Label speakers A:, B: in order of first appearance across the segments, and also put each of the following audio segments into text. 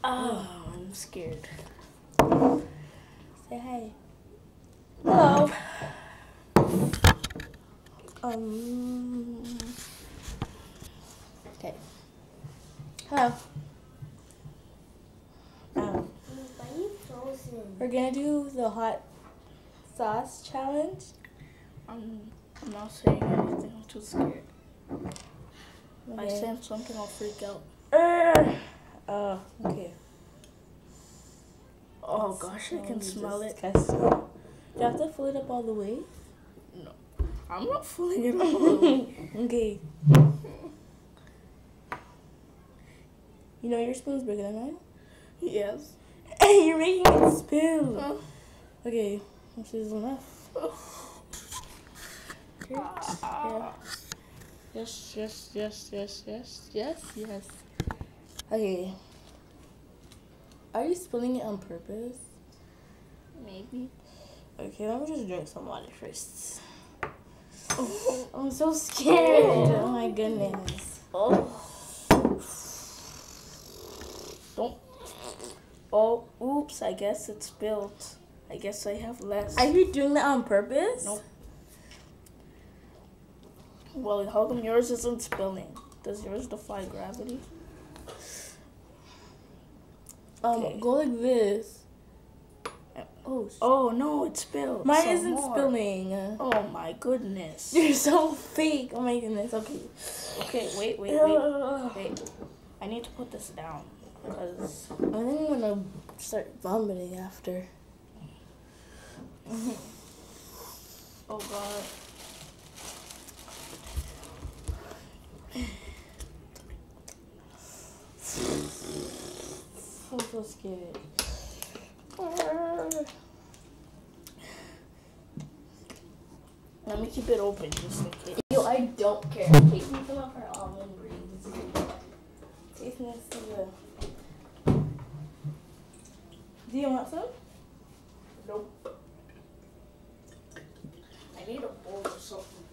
A: Oh, I'm scared.
B: Say hi.
A: Hello.
B: Okay. Hello.
C: Why are you frozen?
B: We're gonna do the hot sauce challenge.
A: I'm not saying anything. I'm too scared. If I
B: Okay.
A: say something, I'll freak out.
B: Okay.
A: Oh gosh, I can smell it.
B: Disgusting. Do you have to fill it up all the way?
A: No, I'm not filling it all the way.
B: Okay. You know your spoon's bigger than mine?
A: Yes.
B: You're making it spill.
A: Oh.
B: Okay, this is enough. Yeah. Yes. Okay. Are you spilling it on purpose?
A: Maybe.
B: Okay, let me just drink some water first. I'm so scared. Oh my goodness.
A: Oh. Don't. Oh, oops, I guess it spilled. I guess I have less.
B: Are you doing that on purpose?
A: Nope. Well, how come yours isn't spilling? Does yours defy gravity? Okay.
B: Go like this.
A: Oh no, it spilled.
B: Mine
A: some
B: isn't
A: more.
B: spilling.
A: Oh my goodness.
B: You're so fake. Oh my goodness. Okay.
A: Okay, wait. I need to put this down because
B: I think I'm gonna start vomiting after.
A: oh god.
B: I'm so scared.
A: Let me keep it open just in case.
B: Yo, I don't care. Take me some of her almond rings. Taste next to the. Do you want some?
A: Nope. I need a bowl or something.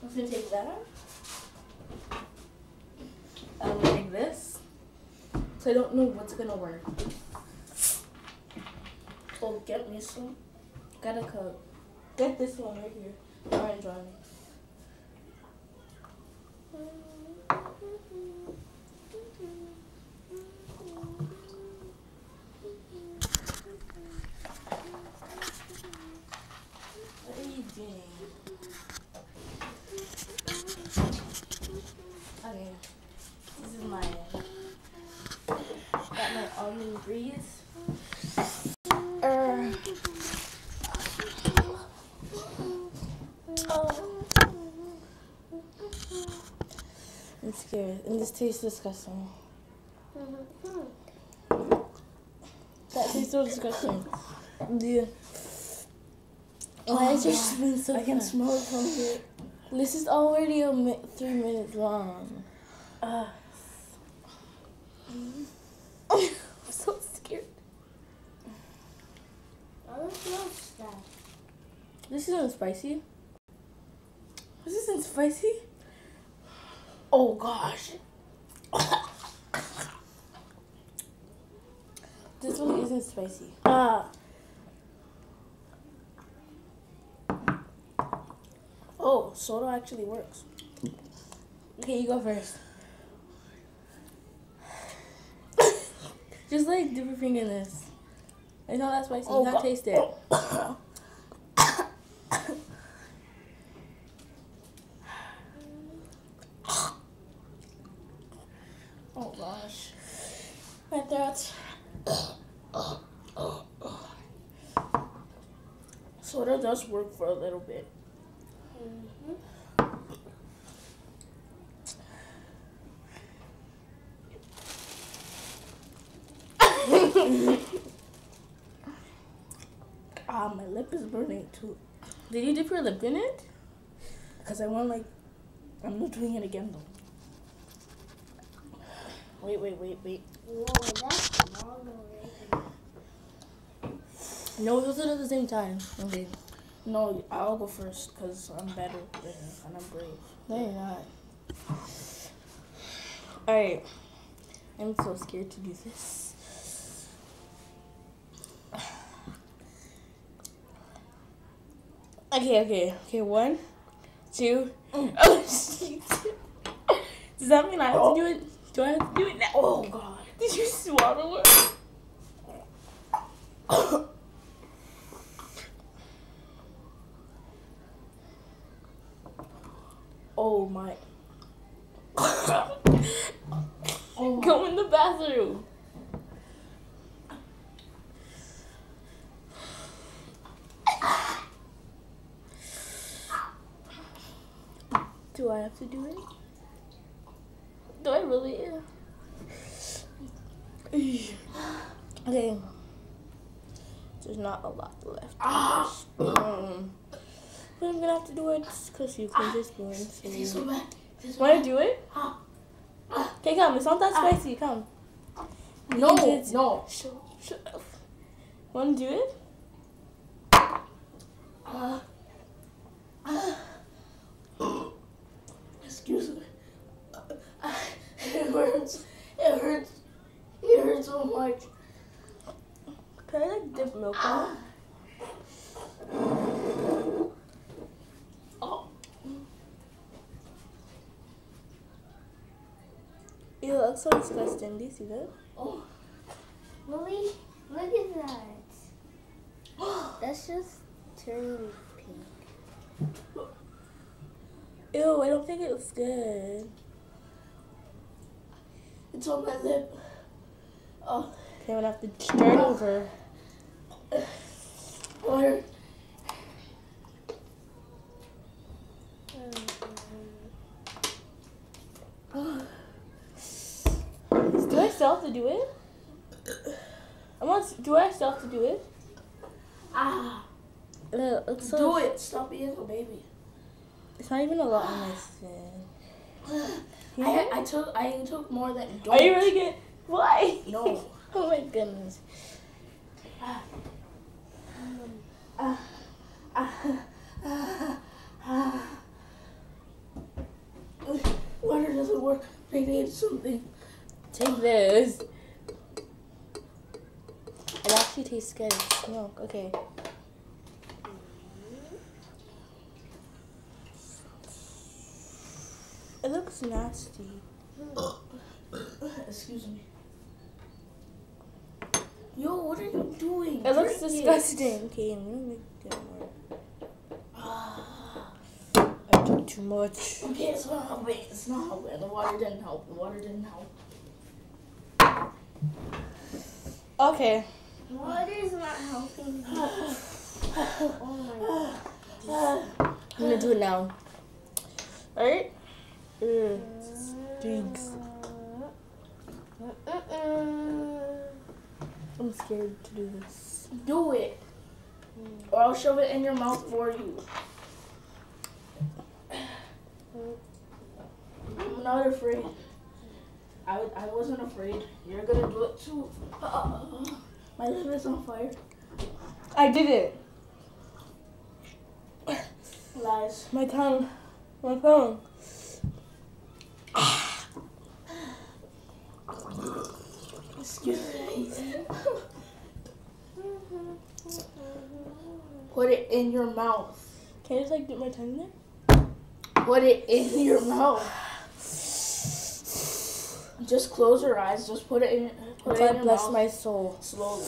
B: I'm gonna take that out. I'm gonna take this. So I don't know what's gonna work.
A: Oh, get me some.
B: Got a cup. Get this one right here. Orange one. What are you doing? Okay. This is my got my almond breeze. I'm scared, and this tastes disgusting. That tastes so disgusting. Yeah. Why is your spoon so
A: I can
B: fat?
A: smell it from here.
B: This is already 3 minutes long. I'm so scared. This isn't spicy. This isn't spicy.
A: Oh gosh.
B: This one isn't spicy.
A: Oh, soda actually works.
B: Okay, you go first. Just like dip your finger in this. It's not that spicy. You gotta taste it.
A: Oh gosh.
B: My throat.
A: Soda does work for a little bit. My lip is burning too.
B: Did you dip your lip in it?
A: Because I want I'm not doing it again though. Wait.
C: Whoa, that's long already.
B: No, we'll do it at the same time. Okay.
A: No, I'll go first because I'm better and I'm brave.
B: No, you're not. Alright. I'm so scared to do this. Okay. 1, 2. Oh, shit. Does that mean I have to do it? Do I have to do it now?
A: Oh God.
B: Did you swallow it?
A: Oh my. Oh my.
B: Go in the bathroom. Do I have to do it? Do I really? Okay. There's not a lot left. But I'm gonna have to do it because you cleaned your spoon. So
A: It tastes so bad.
B: wanna do it? Okay, come. It's not that spicy. Come.
A: No,
B: Did-
A: no.
B: Shut up. Wanna do it?
A: Excuse me. It hurts. It hurts. It hurts so much.
B: Can I like dip milk on it?
A: Oh.
B: Ew, it looks so disgusting. Do you see that?
A: Oh.
C: Lily, look at that. That's just turning pink.
B: Ew, I don't think it looks good.
A: It's on my lip. Oh.
B: Okay, I'm gonna have to start over.
A: Water.
B: Do I still have to do it? Do I still have to do it?
A: Ah.
B: It looks so,
A: Do it. Stop being a baby.
B: It's not even a lot on my skin.
A: I took more than.
B: Are you really good? Why?
A: No.
B: Oh my goodness.
A: Water doesn't work. I need something.
B: Take this. It actually tastes good. It's milk. Okay. It looks nasty.
A: Excuse me. Yo, what are you doing?
B: It looks
A: Drink
B: disgusting. Okay, I'm gonna make it more. I took too much.
A: Okay, it's not helping. It's not helping. The water didn't help. The water didn't help.
B: Okay.
C: Water's not helping me. Oh my god.
B: I'm gonna do it now. Alright? Stinks. I'm scared to do this.
A: Do it. Or I'll shove it in your mouth for you. I'm not afraid. I wasn't afraid. You're gonna do it too. My lip is on fire.
B: I did it.
A: Lies.
B: My tongue. My phone.
A: Excuse me. Put it in your mouth.
B: Can I just like dip my tongue in there?
A: Put it in your mouth. Just close your eyes. Just put it in. Put it in
B: God
A: your
B: bless
A: mouth.
B: my soul.
A: Slowly.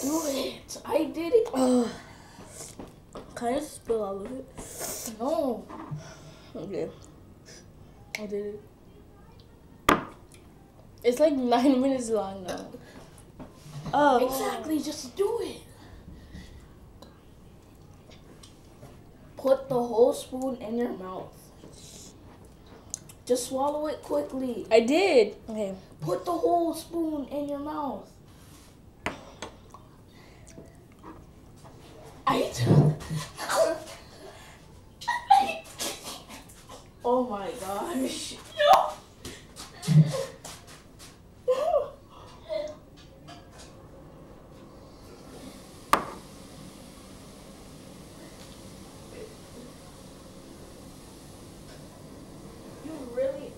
A: Do it. I did it.
B: Can I just spill all of it?
A: No.
B: Okay. I did it. It's like 9 minutes long now. Oh.
A: Exactly. Just do it. Put the whole spoon in your mouth. Just swallow it quickly.
B: I did. Okay.
A: Put the whole spoon in your mouth. Oh my gosh. No. You really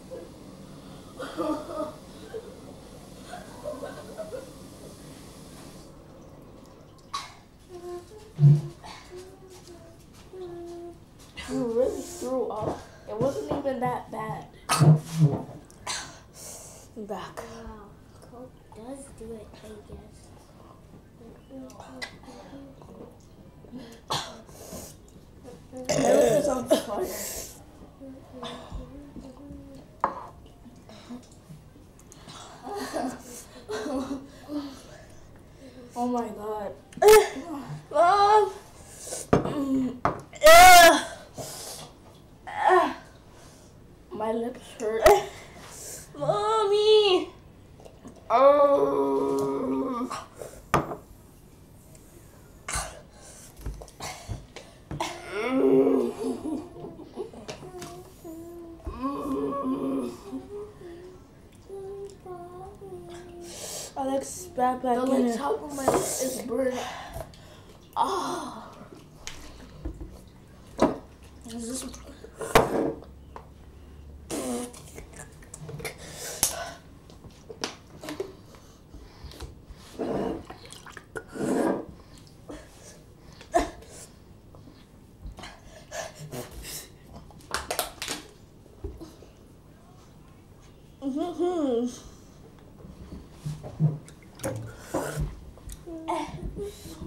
A: wasn't that bad.
B: I'm back.
C: Wow, Coke does do it, I guess.
A: My lip is on fire. Oh my god.
B: Mom.
A: My lips hurt.
B: Mommy.
A: Oh.
B: Alex, back
A: The
B: in
A: like
B: it.
A: top of my lip is burning. Ah. Is this?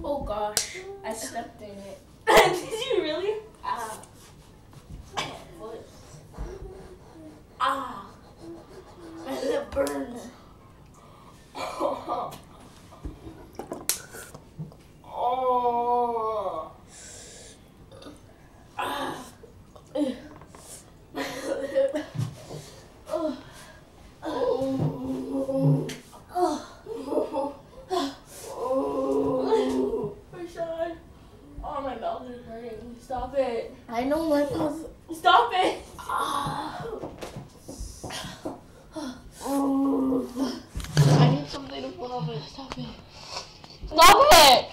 A: Oh gosh, I stepped in it.
B: Did you really?
A: Ah. My foot. Ah. My lip burns. Oh. Oh. Ah. My lip. Oh. Oh. Oh. Oh.
B: Rashawn. Oh, my mouth is hurting. Stop it.
A: I know my mouth.
B: Stop it.
A: Ah. Oh.
B: I need something to pull off it. Stop it. Stop it.